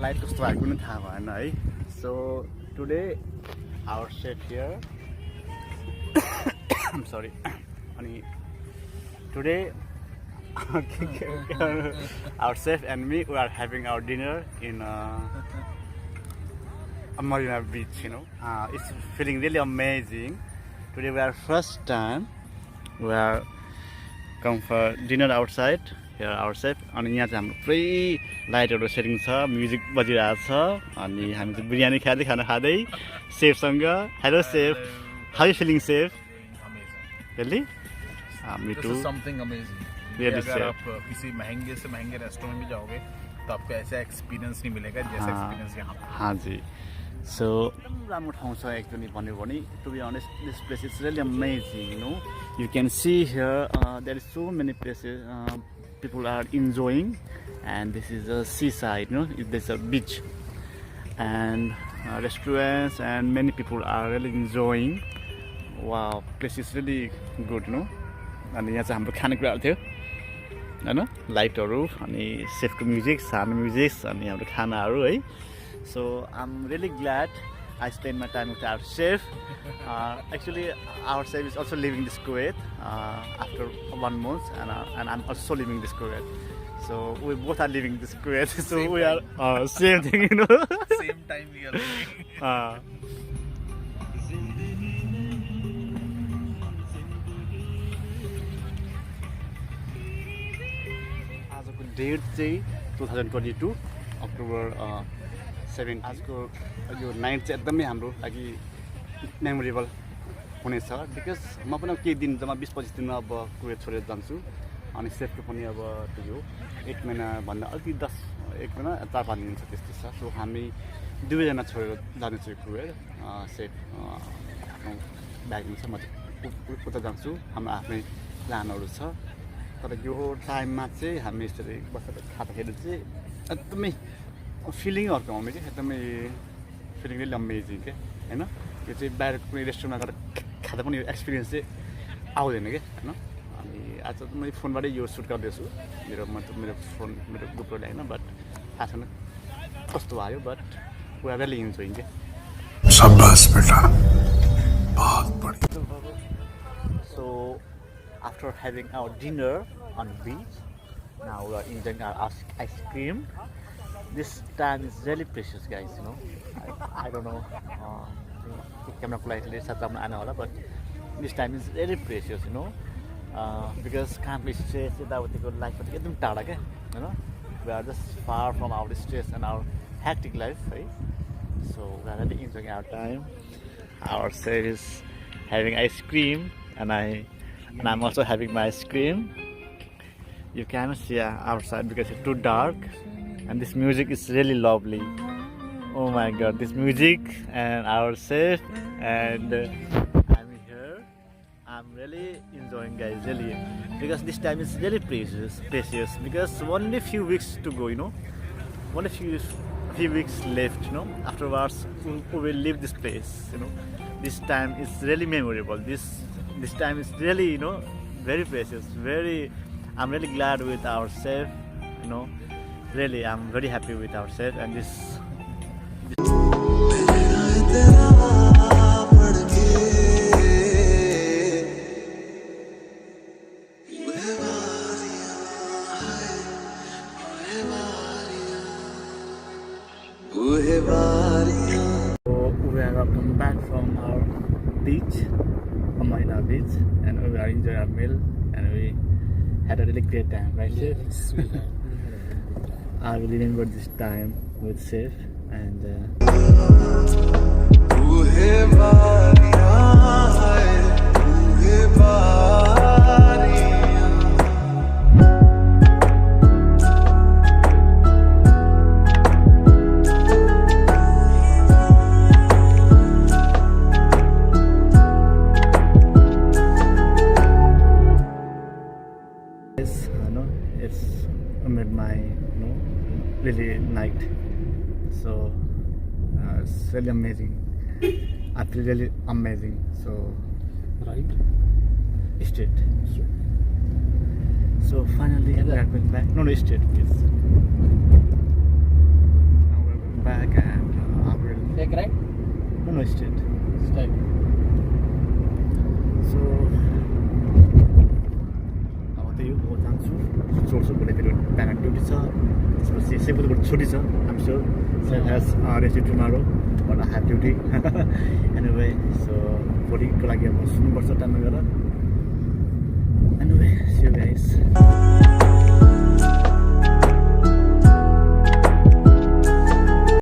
Light कस्तो भएको पनि थाहा भएन है. So today our chef here. I'm sorry. अनि today our chef and me, we are having our dinner in Marina beach, you know. It's feeling really amazing. Today we are first time we are come for dinner outside. Here our chef. अनि यहाँ चाहिँ हाम्रो पुरै लाइटहरु setting छ, music बजिरहेको छ अनि हामी चाहिँ बिरयानी खाँदै खाना खाँदै शेफसँग. Hello chef. How are you feeling chef? Amazing. Really? Me This too. is something amazing. Really अगर chef. आप किसी महंगे से महंगे रेस्टोरेंट में जाओगे तो आपको ऐसा एक्सपीरियंस नहीं मिलेगा जैसा एक्सपीरियंस यहाँ पे. हाँ जी. So राम्रो ठाउँ छ एकचोटि भन्यो भने. To be honest, this place is really amazing, you know. You can see here there is so many places people are enjoying, and this is a seaside, you know. There's a beach and restaurants and many people are really enjoying. Wow, place is really good, you know. अनि यहाँ चाहिँ हाम्रो खानेकुराहरू थियो हैन, लाइटहरू अनि सेफको music, सानो music अनि हाम्रो खानाहरू है. So I'm really glad I spent my time with our chef. Actually our chef is also leaving this Kuwait after 1 month, and I'm also leaving this Kuwait. So we both are leaving this Kuwait. So Same we are same thing, you know. Same time we are living. आजको date चाहिँ 2022 October 7. आजको यो night चाहिँ एकदमै हाम्रो लागि memorable हुनेछ, because म पनि केही दिन जम्मा 20-25 दिनमा अब कुवेत छोडेर जान्छु. अनि सेफको पनि अब त्यो 1 महिना भन्दा अलिकति 1 महिना 4-5 दिन छ त्यस्तो छ. सो हामी दुवैजना छोडेर जानेछु कुवेत. सेफ आफ्नो ब्यागिङ छ, म चाहिँ उता जान्छु, हाम्रो आफ्नै प्लानहरू छ. तर यो टाइममा चाहिँ हामी यसरी बसेर खाँदाखेरि चाहिँ एकदमै फिलिङ अर्को आउने क्या, एकदमै फिलिङ रियली अमेजिङ क्या होइन. यो चाहिँ बाहिर कुनै रेस्टुरेन्टमा गएर खाँदा पनि यो एक्सपिरियन्स चाहिँ आउँदैन क्या होइन. अनि आज मैले फोनबाटै यो सुट गर्दैछु, मेरो फोन मेरो ग्रुपले होइन, बट थाहा छैन कस्तो भयो, but we are really enjoying क्या. शाबाश बेटा, बहुत बढिया. So after having our dinner on beach, now we are enjoying our ice cream. This time is really precious, guys, you know. I don't know camera quality is such an hour, but this time is really precious, you know. Because can't be stressed without the good life, but you know, we are just far from our stress and our hectic life, right? So we are really enjoying our time. Our chef is having ice cream, and I'm also having my ice cream. You cannot see outside because it's too dark, and this music is really lovely. Oh my god, this music and our chef, and I'm here. I'm really enjoying, guys, really, because this time is really precious because only few weeks to go, you know. Only few weeks left, you know. Afterwards we will leave this place, you know. This time is really memorable. This time is really, you know, very precious. I'm really glad with our chef, you know. Really, I'm very happy with our chef, and this So we have come back from our beach, Marina beach, and we are enjoying our meal, and we had a really great time, right, Chef? Yes, we have. I will remember this time with Chef, and it's midnight, you know, really night. So it's really amazing. I feel really amazing. So Right? straight. So finally we are going back. No, straight, please. Now we are back and I will Take right? no straight. Straight. So अब त्यही हो म जान्छु सोर्छु भोलि फेरि parent duty छ त्यसपछि September छुट्टी छ I'm sure same hedge rest tomorrow but I have duty anyway so भोलिको लागि अब सुन्नुपर्छ टाइममा गएर एनिवे सी यु गाइस